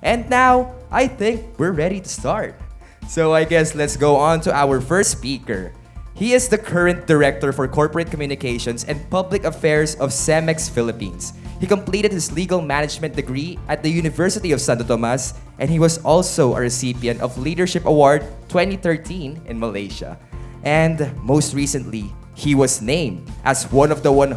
And now, I think we're ready to start. So I guess let's go on to our first speaker. He is the current Director for Corporate Communications and Public Affairs of CEMEX Philippines. He completed his legal management degree at the University of Santo Tomas, and he was also a recipient of Leadership Award 2013 in Malaysia. And most recently, he was named as one of the 100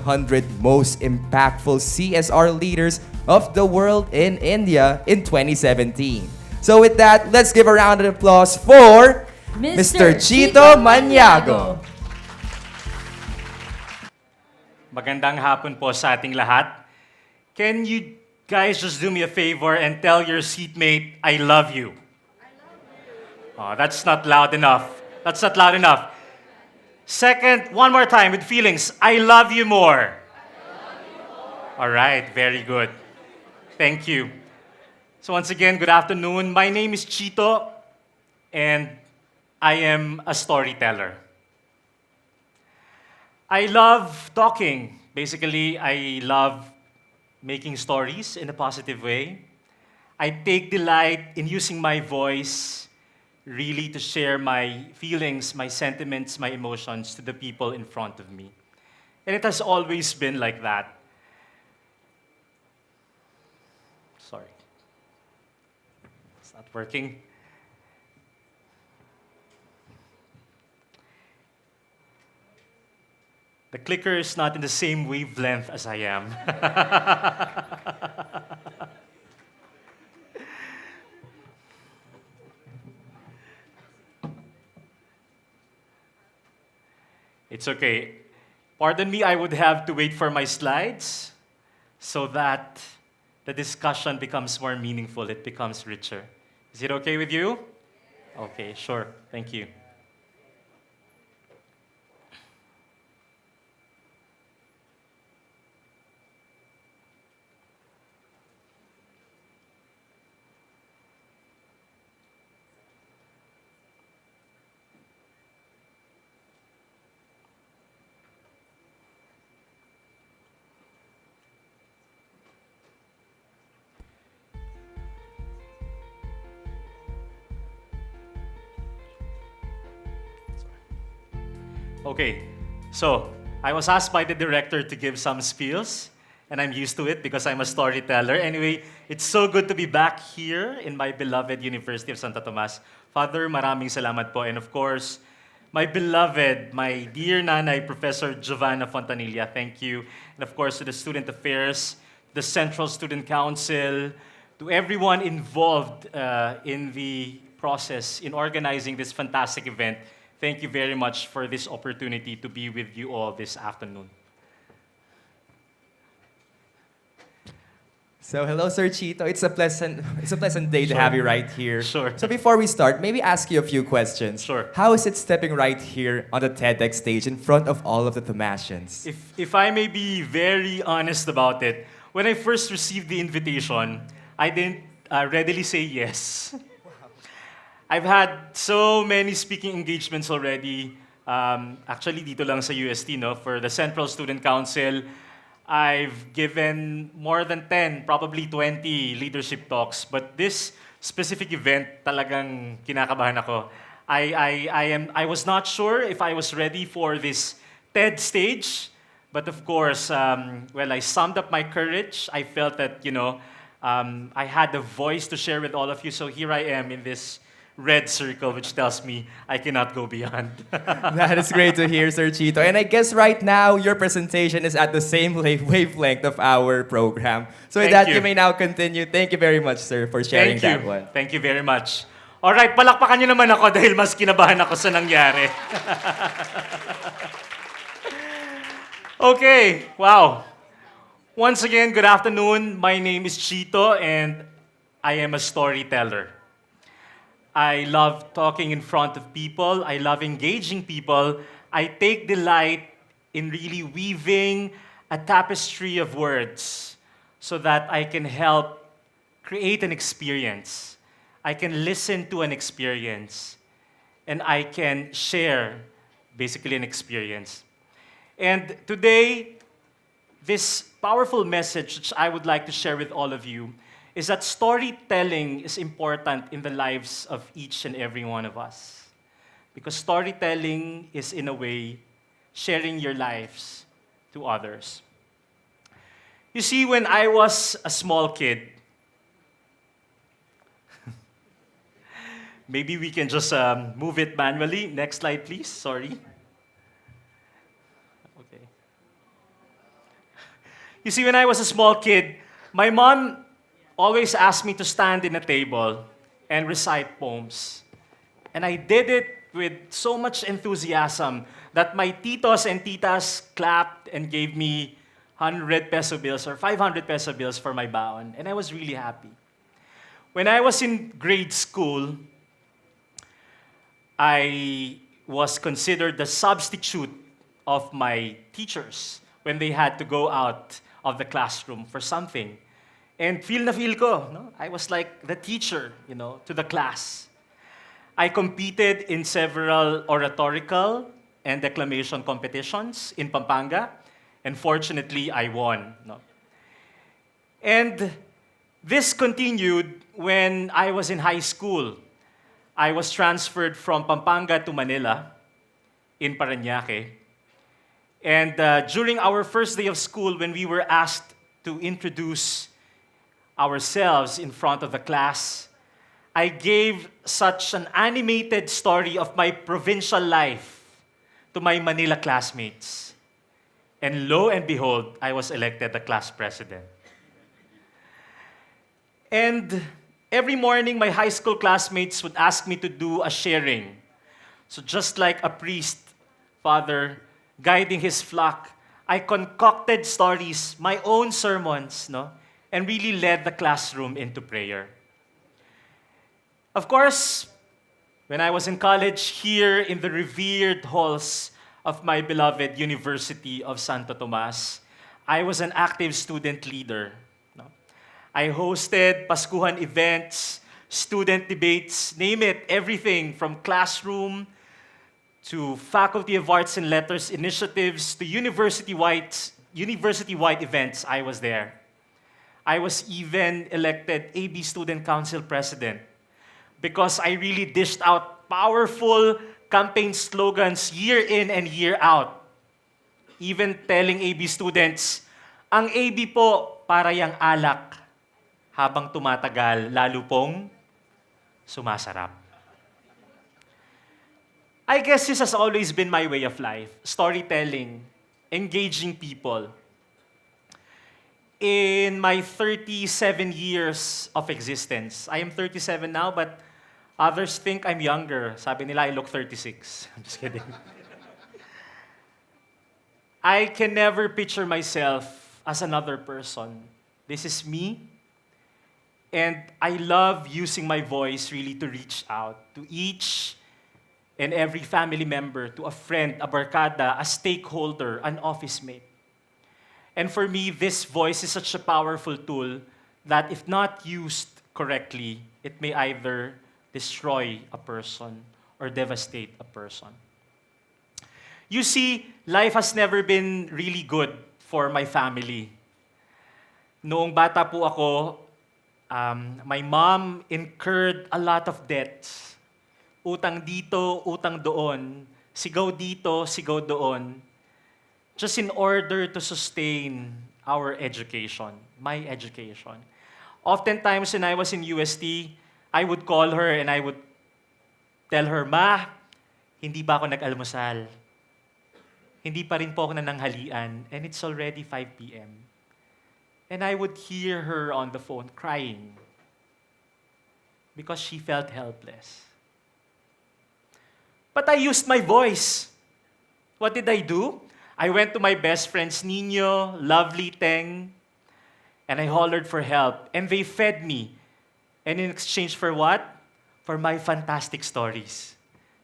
most impactful CSR leaders of the world in India in 2017. So with that, let's give a round of applause for Mr. Chito Maniago. Magandang hapon po sa ating lahat. Can you guys just do me a favor and tell your seatmate, I love you? Oh, that's not loud enough. That's not loud enough. Second, one more time with feelings, I love you more. All right, very good. Thank you. So once again, good afternoon. My name is Chito, and I am a storyteller. I love talking. Basically, I love making stories in a positive way. I take delight in using my voice really to share my feelings, my sentiments, my emotions to the people in front of me. And it has always been like that. Sorry. It's not working. The clicker is not in the same wavelength as I am. It's okay. Pardon me, I would have to wait for my slides so that the discussion becomes more meaningful, it becomes richer. Is it okay with you? Okay, sure. Thank you. Okay, so I was asked by the director to give some spiels, and I'm used to it because I'm a storyteller. Anyway, it's so good to be back here in my beloved University of Santo Tomas. Father, maraming salamat po. And of course, my beloved, my dear nanay, Professor Giovanna Fontanilla, thank you. And of course, to the Student Affairs, the Central Student Council, to everyone involved in the process in organizing this fantastic event. Thank you very much for this opportunity to be with you all this afternoon. So hello, Sir Chito. It's a pleasant day to Sure. have you right here. Sure. So before we start, maybe ask you a few questions. Sure. How is it stepping right here on the TEDx stage in front of all of the Thomasians? If I may be very honest about it, when I first received the invitation, I didn't readily say yes. I've had so many speaking engagements already. Actually, dito lang sa UST, no? For the Central Student Council, I've given more than 10, probably 20 leadership talks. But this specific event, talagang kinakabahan ako. I was not sure if I was ready for this TED stage. But of course, I summed up my courage. I felt that, I had a voice to share with all of you. So here I am in this red circle, which tells me I cannot go beyond. That is great to hear, Sir Chito. And I guess right now, your presentation is at the same wavelength of our program. So with Thank that, you. you may now continue. Thank you very much, sir, for sharing Thank you. that one. Thank you very much. Alright, palakpakan nyo naman ako dahil mas kinabahan ako sa nangyari. Okay, wow. Once again, good afternoon. My name is Chito and I am a storyteller. I love talking in front of people. I love engaging people. I take delight in really weaving a tapestry of words so that I can help create an experience. I can listen to an experience. And I can share basically an experience. And today, this powerful message which I would like to share with all of you is that storytelling is important in the lives of each and every one of us. Because storytelling is, in a way, sharing your lives to others. You see, when I was a small kid, maybe we can just move it manually. Next slide, please. Sorry. Okay. You see, when I was a small kid, my mom always asked me to stand in a table and recite poems. And I did it with so much enthusiasm that my titos and titas clapped and gave me 100 peso bills or 500 peso bills for my baon. And I was really happy. When I was in grade school, I was considered the substitute of my teachers when they had to go out of the classroom for something. And feel na feel ko, no? I was like the teacher, to the class. I competed in several oratorical and declamation competitions in Pampanga, and fortunately, I won. No? And this continued when I was in high school. I was transferred from Pampanga to Manila in Parañaque. And during our first day of school, when we were asked to introduce ourselves in front of the class, I gave such an animated story of my provincial life to my Manila classmates. And lo and behold, I was elected the class president. And every morning, my high school classmates would ask me to do a sharing. So just like a priest, father, guiding his flock, I concocted stories, my own sermons, and really led the classroom into prayer. Of course, when I was in college here in the revered halls of my beloved University of Santo Tomas, I was an active student leader. I hosted Paskuhan events, student debates, name it, everything from classroom to Faculty of Arts and Letters initiatives to university-wide events. I was there. I was even elected AB Student Council President because I really dished out powerful campaign slogans year in and year out. Even telling AB students, ang AB po para yang alak, habang tumatagal, lalo pong sumasarap. I guess this has always been my way of life, storytelling, engaging people. In my 37 years of existence, I am 37 now, but others think I'm younger. Sabi nila, I look 36. I'm just kidding. I can never picture myself as another person. This is me. And I love using my voice really to reach out to each and every family member, to a friend, a barkada, a stakeholder, an office mate. And for me, this voice is such a powerful tool that if not used correctly, it may either destroy a person or devastate a person. You see, life has never been really good for my family. Noong bata po ako, my mom incurred a lot of debts. Utang dito, utang doon, sigaw dito, sigaw doon, just in order to sustain our education, my education. Oftentimes when I was in UST, I would call her and I would tell her, Ma, hindi ba ako nag-almusal? Hindi pa rin po ako nananghalian, and it's already 5 p.m. And I would hear her on the phone crying because she felt helpless. But I used my voice. What did I do? I went to my best friends, Nino, Lovely, Teng, and I hollered for help. And they fed me. And in exchange for what? For my fantastic stories.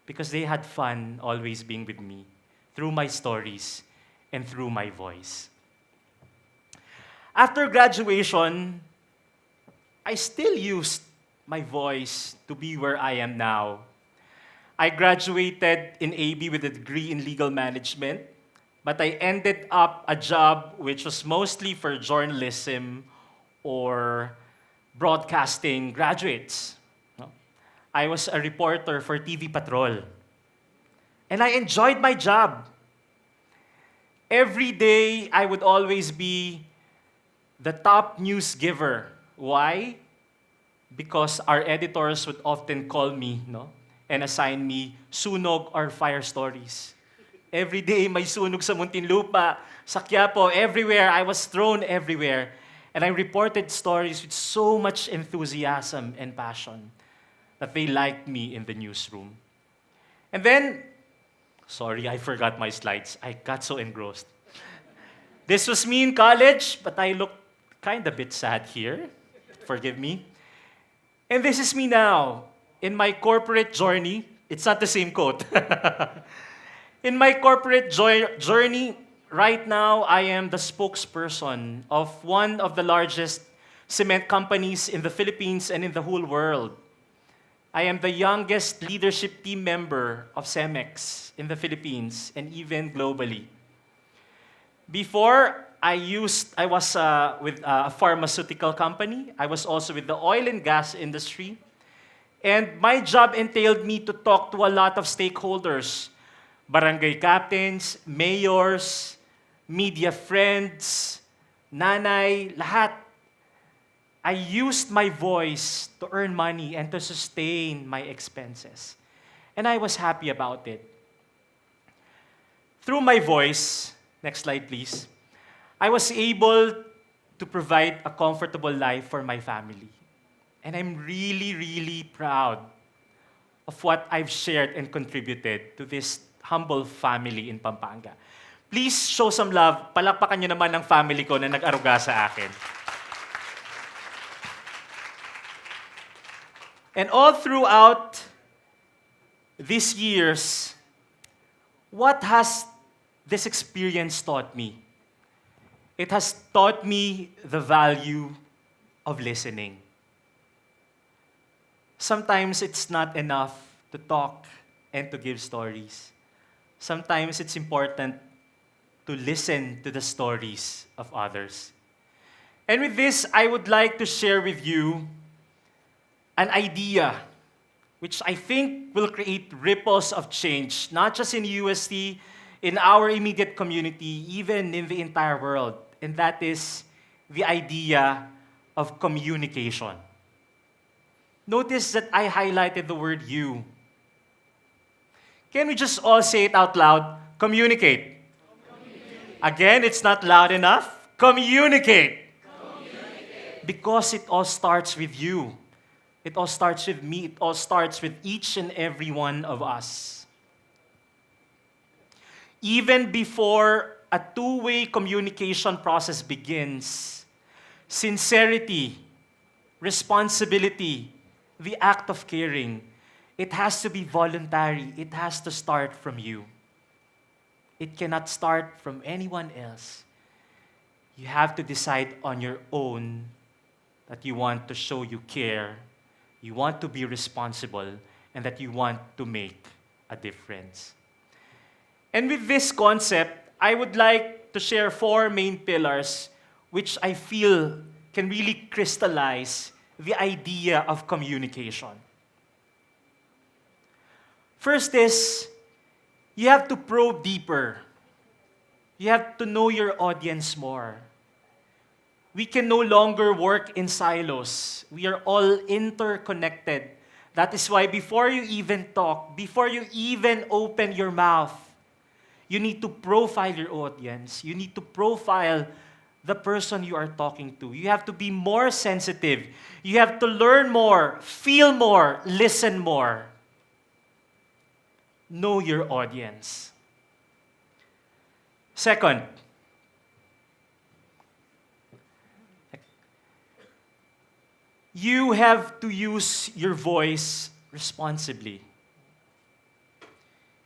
Because they had fun always being with me through my stories and through my voice. After graduation, I still used my voice to be where I am now. I graduated in AB with a degree in legal management, but I ended up a job which was mostly for journalism or broadcasting graduates. No? I was a reporter for TV Patrol. And I enjoyed my job. Every day, I would always be the top news giver. Why? Because our editors would often call me, no, and assign me sunog or fire stories. Every day, may sunog sa Muntinlupa, sa Quiapo, everywhere. I was thrown everywhere. And I reported stories with so much enthusiasm and passion that they liked me in the newsroom. And then, sorry, I forgot my slides. I got so engrossed. This was me in college, but I look kind of bit sad here. Forgive me. And this is me now, in my corporate journey. It's not the same quote. In my corporate journey, right now, I am the spokesperson of one of the largest cement companies in the Philippines and in the whole world. I am the youngest leadership team member of Cemex in the Philippines and even globally. Before, I was with a pharmaceutical company. I was also with the oil and gas industry. And my job entailed me to talk to a lot of stakeholders, barangay captains, mayors, media friends, nanay, lahat. I used my voice to earn money and to sustain my expenses. And I was happy about it. Through my voice, next slide please, I was able to provide a comfortable life for my family. And I'm really, really proud of what I've shared and contributed to this humble family in Pampanga. Please show some love. Palakpakan niyo naman ang family ko na nag-aruga sa akin. And all throughout these years, what has this experience taught me? It has taught me the value of listening. Sometimes it's not enough to talk and to give stories. Sometimes it's important to listen to the stories of others. And with this, I would like to share with you an idea which I think will create ripples of change, not just in UST, in our immediate community, even in the entire world. And that is the idea of communication. Notice that I highlighted the word you. Can we just all say it out loud? Communicate. Again, it's not loud enough. Communicate. Because it all starts with you. It all starts with me. It all starts with each and every one of us. Even before a two-way communication process begins, sincerity, responsibility, the act of caring, it has to be voluntary. It has to start from you. It cannot start from anyone else. You have to decide on your own that you want to show you care, you want to be responsible, and that you want to make a difference. And with this concept, I would like to share 4 main pillars which I feel can really crystallize the idea of communication. First is, you have to probe deeper. You have to know your audience more. We can no longer work in silos. We are all interconnected. That is why before you even talk, before you even open your mouth, you need to profile your audience. You need to profile the person you are talking to. You have to be more sensitive. You have to learn more, feel more, listen more. Know your audience. Second, you have to use your voice responsibly.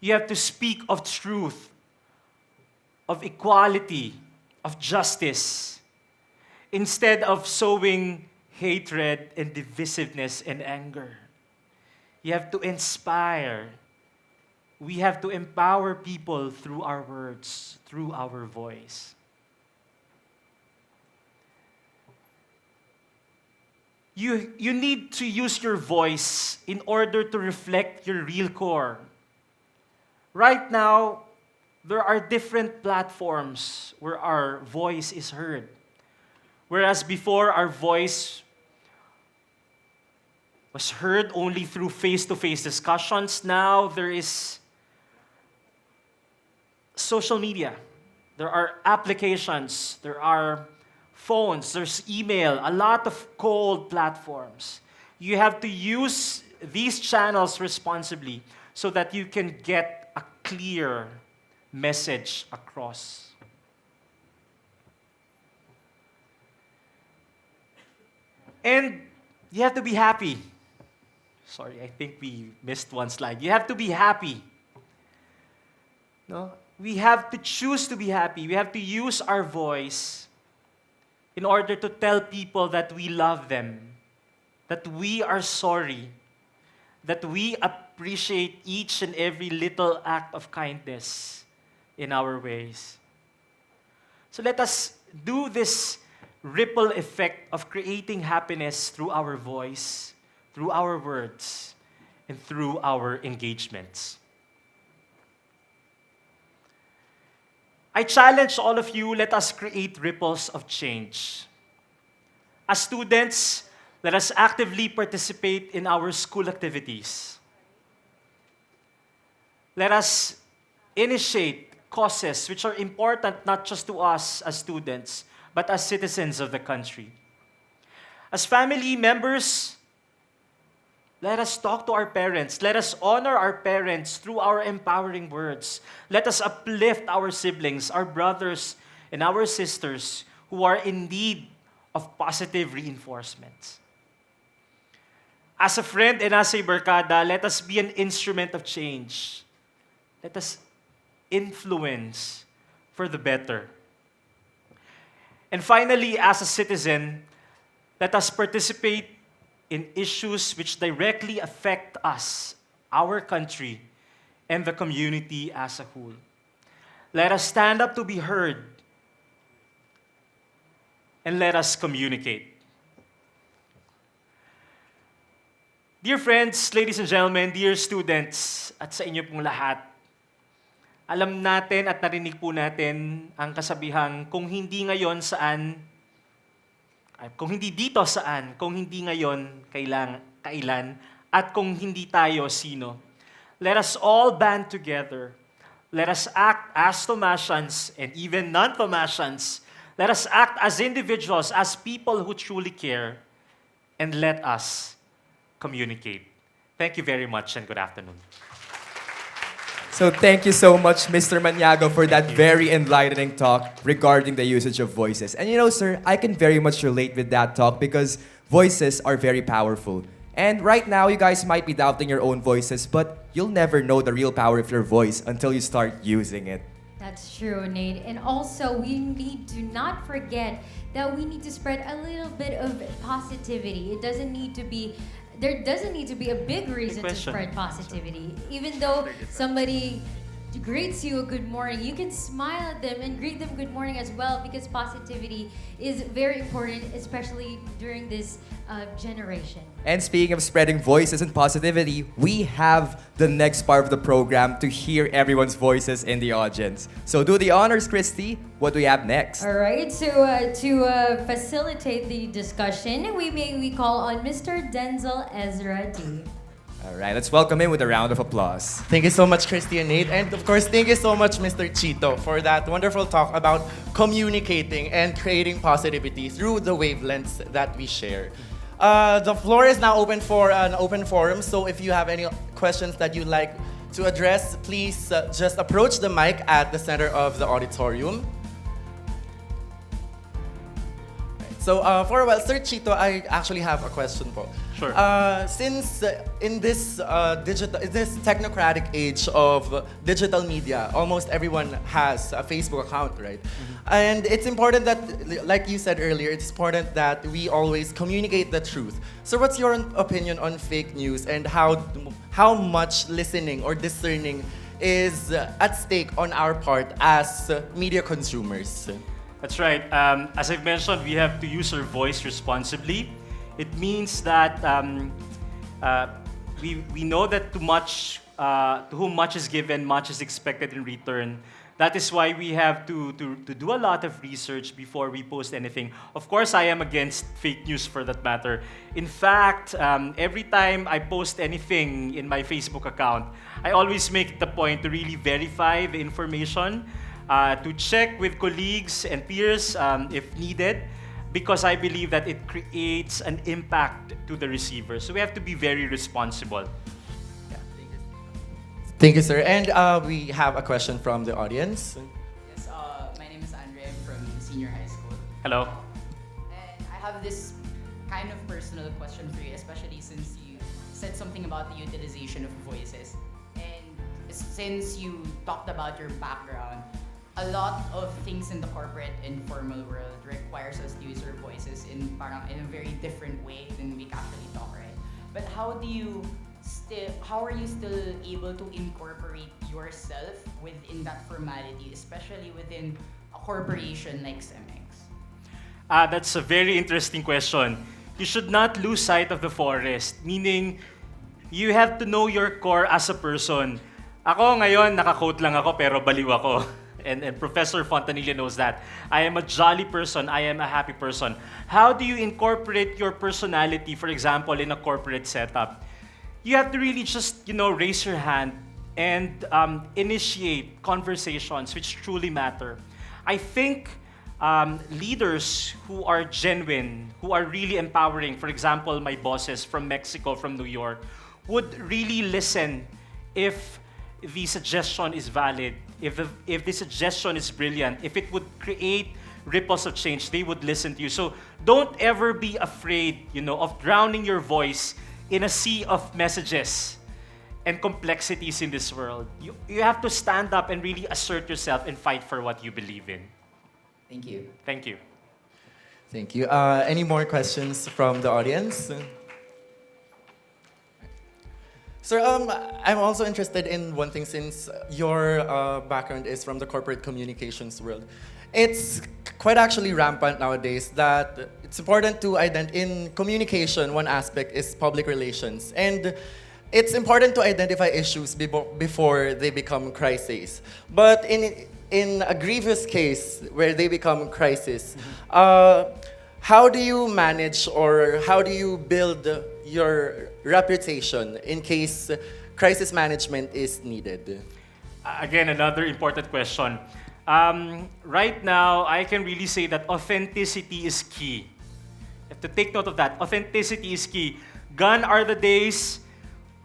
You have to speak of truth, of equality, of justice, instead of sowing hatred and divisiveness and anger. You have to inspire. We have to empower people through our words, through our voice. you need to use your voice in order to reflect your real core. Right now, there are different platforms where our voice is heard. Whereas before, our voice was heard only through face-to-face discussions, now there is social media. There are applications, there are phones, there's email, a lot of cold platforms. You have to use these channels responsibly so that you can get a clear message across. And you have to be happy. Sorry, I think we missed one slide. You have to be happy. No? We have to choose to be happy. We have to use our voice in order to tell people that we love them, that we are sorry, that we appreciate each and every little act of kindness in our ways. So let us do this ripple effect of creating happiness through our voice, through our words, and through our engagements. I challenge all of you, let us create ripples of change. As students, let us actively participate in our school activities. Let us initiate causes which are important not just to us as students, but as citizens of the country. As family members, let us talk to our parents. Let us honor our parents through our empowering words. Let us uplift our siblings, our brothers, and our sisters who are in need of positive reinforcements. As a friend and as a barkada, let us be an instrument of change. Let us influence for the better. And finally, as a citizen, let us participate in issues which directly affect us, our country, and the community as a whole. Let us stand up to be heard, and let us communicate. Dear friends, ladies and gentlemen, dear students, at sa inyo pong lahat, alam natin at narinig po natin ang kasabihang kung hindi ngayon saan, kung hindi dito saan, kung hindi ngayon kailan, at kung hindi tayo sino. Let us all band together. Let us act as Tomasians and even non-Tomasians. Let us act as individuals, as people who truly care, and let us communicate. Thank you very much and good afternoon. So thank you so much, Mr. Maniago, for that very enlightening talk regarding the usage of voices. And you know, sir, I can very much relate with that talk because voices are very powerful. And right now, you guys might be doubting your own voices, but you'll never know the real power of your voice until you start using it. That's true, Nate. And also, we need to not forget that we need to spread a little bit of positivity. It doesn't need to be there doesn't need to be a big reason to spread positivity. Even though somebody greets you a good morning, you can smile at them and greet them good morning as well, because positivity is very important, especially during this generation. And speaking of spreading voices and positivity, we have the next part of the program to hear everyone's voices in the audience. So do the honors, Christy. What do we have next? All right, so to facilitate the discussion, we call on Mr. Denzel Ezra D. All right, let's welcome him with a round of applause. Thank you so much, Christy and Nate. And of course, thank you so much, Mr. Chito, for that wonderful talk about communicating and creating positivity through the wavelengths that we share. The floor is now open for an open forum, so if you have any questions that you'd like to address, please just approach the mic at the center of the auditorium. So Sir Chito, I actually have a question po. Sure. Since in this this technocratic age of digital media, almost everyone has a Facebook account, right? Mm-hmm. And it's important that, like you said earlier, it's important that we always communicate the truth. So what's your opinion on fake news and how much listening or discerning is at stake on our part as media consumers? That's right. As I've mentioned, we have to use our voice responsibly It means that uh, we know that to whom much is given, much is expected in return. That is why we have to do a lot of research before we post anything. Of course, I am against fake news for that matter. In fact, every time I post anything in my Facebook account, I always make it the point to really verify the information, to check with colleagues and peers if needed, because I believe that it creates an impact to the receiver. So we have to be very responsible. Thank you, sir. And we have a question from the audience. Yes, my name is Andre. I'm from senior high school. Hello? And I have this kind of personal question for you, especially since you said something about the utilization of voices. And since you talked about your background, a lot of things in the corporate informal world requires us to use our voices in a very different way than we casually talk, right? But how are you still able to incorporate yourself within that formality, especially within a corporation like Cemex? That's a very interesting question. You should not lose sight of the forest, meaning you have to know your core as a person. Ako ngayon, naka-quote lang ako pero baliw ako. And Professor Fontanilla knows that. I am a jolly person. I am a happy person. How do you incorporate your personality, for example, in a corporate setup? You have to really just, raise your hand and initiate conversations which truly matter. I think leaders who are genuine, who are really empowering, for example, my bosses from Mexico, from New York, would really listen if the suggestion is valid, if the suggestion is brilliant, if it would create ripples of change, they would listen to you. So don't ever be afraid, of drowning your voice in a sea of messages and complexities in this world. You have to stand up and really assert yourself and fight for what you believe in. Thank you. Thank you. Thank you. Any more questions from the audience? Sir, I'm also interested in one thing since your background is from the corporate communications world. It's quite actually rampant nowadays that it's important to in communication, one aspect is public relations. And it's important to identify issues before they become crises. But in a grievous case where they become crisis, how do you manage or how do you build your reputation in case crisis management is needed? Again, another important question. Right now, I can really say that authenticity is key. You have to take note of that. Authenticity is key. Gone are the days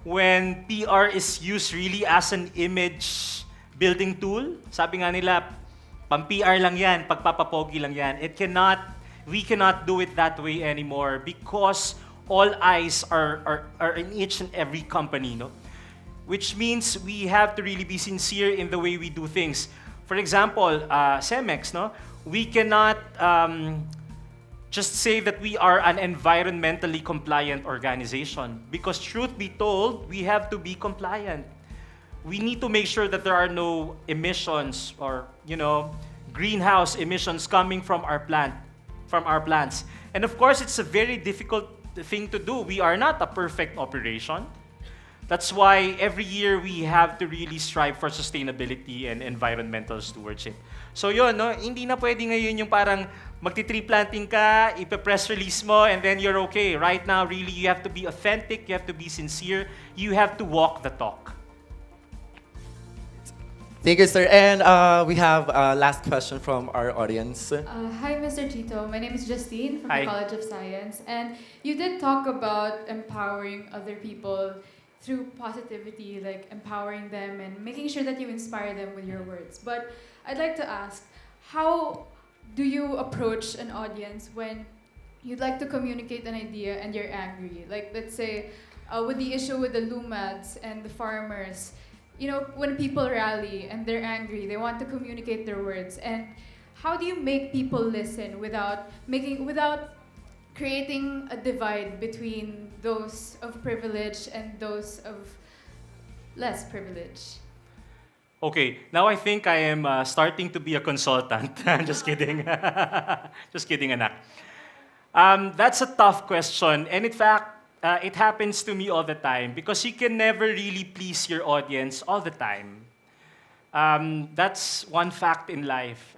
when PR is used really as an image building tool. Sabi nga nila, pang-PR lang yan, pagpapapogi lang yan. We cannot do it that way anymore because all eyes are in each and every company, no? Which means we have to really be sincere in the way we do things. For example, Cemex, no? We cannot just say that we are an environmentally compliant organization because truth be told, we have to be compliant. We need to make sure that there are no emissions or, greenhouse emissions coming from our plants. And of course, it's a very difficult thing to do. We are not a perfect operation. That's why every year we have to really strive for sustainability and environmental stewardship. So yun, no? Hindi na pwede ngayon yung parang magti-tree planting ka, ipe-press release mo, and then you're okay. Right now, really, you have to be authentic, you have to be sincere, you have to walk the talk. Thank you, sir. And we have a last question from our audience. Hi, Mr. Chito. My name is Justine from Hi. the College of Science. And you did talk about empowering other people through positivity, like empowering them and making sure that you inspire them with your words. But I'd like to ask, how do you approach an audience when you'd like to communicate an idea and you're angry? Like, let's say, with the issue with the LUMADs and the farmers, when people rally and they're angry, they want to communicate their words. And how do you make people listen without creating a divide between those of privilege and those of less privilege? Okay, now I think I am starting to be a consultant. Just kidding. Just kidding, anak. That's a tough question. And in fact, it happens to me all the time because you can never really please your audience all the time. That's one fact in life.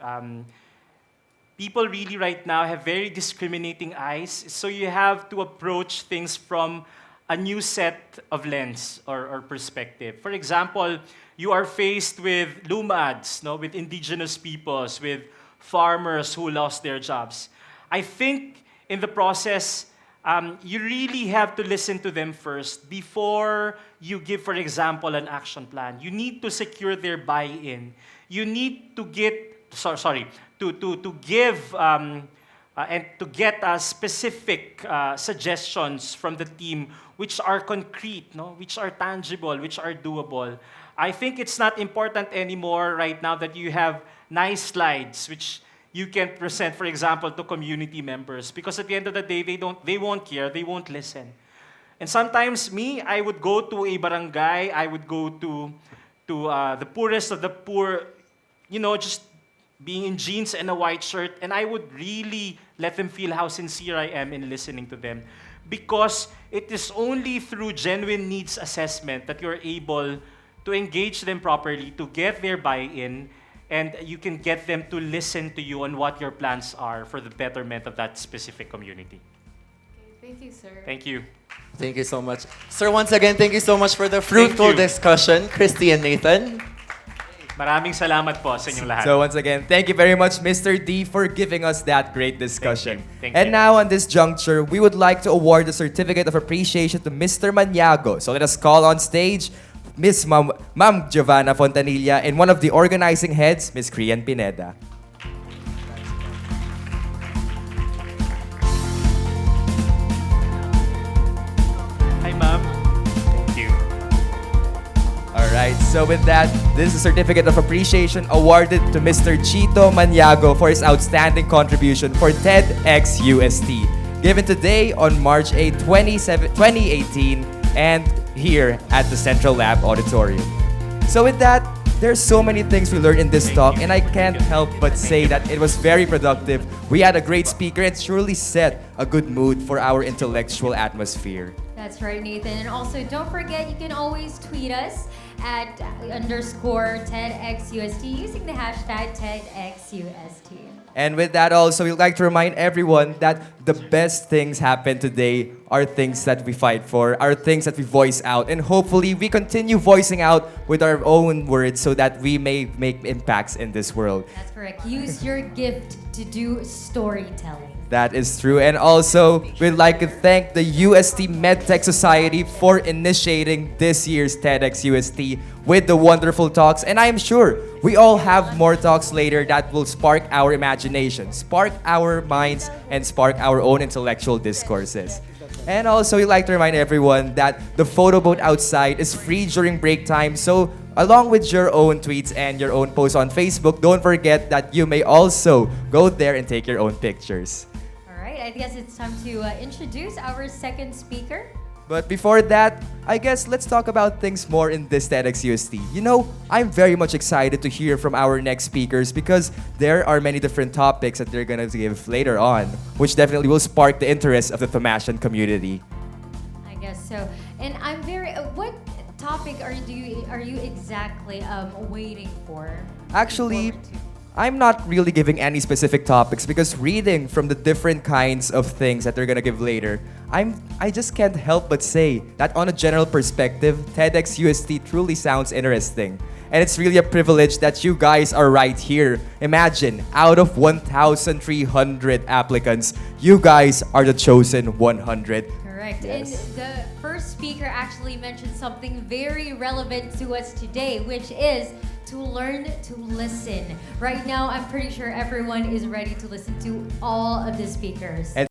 People really right now have very discriminating eyes, so you have to approach things from a new set of lens or perspective. For example, you are faced with lumads, no, with indigenous peoples, with farmers who lost their jobs. I think in the process, you really have to listen to them first before you give, for example, an action plan. You need to secure their buy-in. You need to to give and to get specific suggestions from the team which are concrete, no? Which are tangible, which are doable. I think it's not important anymore right now that you have nice slides which you can present, for example, to community members, because at the end of the day, they won't care, they won't listen. And sometimes I would go to a barangay, I would go to the poorest of the poor, just being in jeans and a white shirt, and I would really let them feel how sincere I am in listening to them. Because it is only through genuine needs assessment that you're able to engage them properly, to get their buy-in, and you can get them to listen to you on what your plans are for the betterment of that specific community. Okay, thank you, sir. Thank you. Thank you so much. Sir, once again, thank you so much for the fruitful you. discussion. Christy and Nathan. Maraming salamat po sa inyong lahat. So once again, thank you very much, Mr. D, for giving us that great discussion. Thank And you. now on this juncture, we would like to award the Certificate of Appreciation to Mr. Maniago. So let us call on stage Miss Ma'am Giovanna Fontanilla and one of the organizing heads, Miss Krian Pineda. Hi, ma'am. Thank you. Alright, so with that, this is a Certificate of Appreciation awarded to Mr. Chito Maniago for his outstanding contribution for TEDx Ust, given today on March 8, 2018, and here at the Central Lab Auditorium. So with that, there's so many things we learned in this Thank talk, you. and I can't Thank you. help but Thank say you. that it was very productive. We had a great speaker and surely set a good mood for our intellectual atmosphere. That's right, Nathan. And also, don't forget, you can always tweet us at _TEDxUST using the hashtag TEDxUST. And with that also, we'd like to remind everyone that the best things happen today are things that we fight for, are things that we voice out. And hopefully, we continue voicing out with our own words so that we may make impacts in this world. That's correct. Use your gift to do storytelling. That is true. And also, we'd like to thank the UST MedTech Society for initiating this year's TEDx UST with the wonderful talks. And I'm sure we all have more talks later that will spark our imagination, spark our minds, and spark our own intellectual discourses. And also, we'd like to remind everyone that the photo booth outside is free during break time. So, along with your own tweets and your own posts on Facebook, don't forget that you may also go there and take your own pictures. All right, I guess it's time to introduce our second speaker. But before that, I guess let's talk about things more in this TEDx UST. You know, I'm very much excited to hear from our next speakers because there are many different topics that they're gonna give later on, which definitely will spark the interest of the Thomasian community. I guess so. And I'm very. What topic are you exactly waiting for? Actually, Looking forward to? I'm not really giving any specific topics because reading from the different kinds of things that they're gonna give later, I just can't help but say that on a general perspective, TEDx UST truly sounds interesting. And it's really a privilege that you guys are right here. Imagine, out of 1,300 applicants, you guys are the chosen 100. Correct. Yes. And the first speaker actually mentioned something very relevant to us today, which is to learn to listen. Right now, I'm pretty sure everyone is ready to listen to all of the speakers. And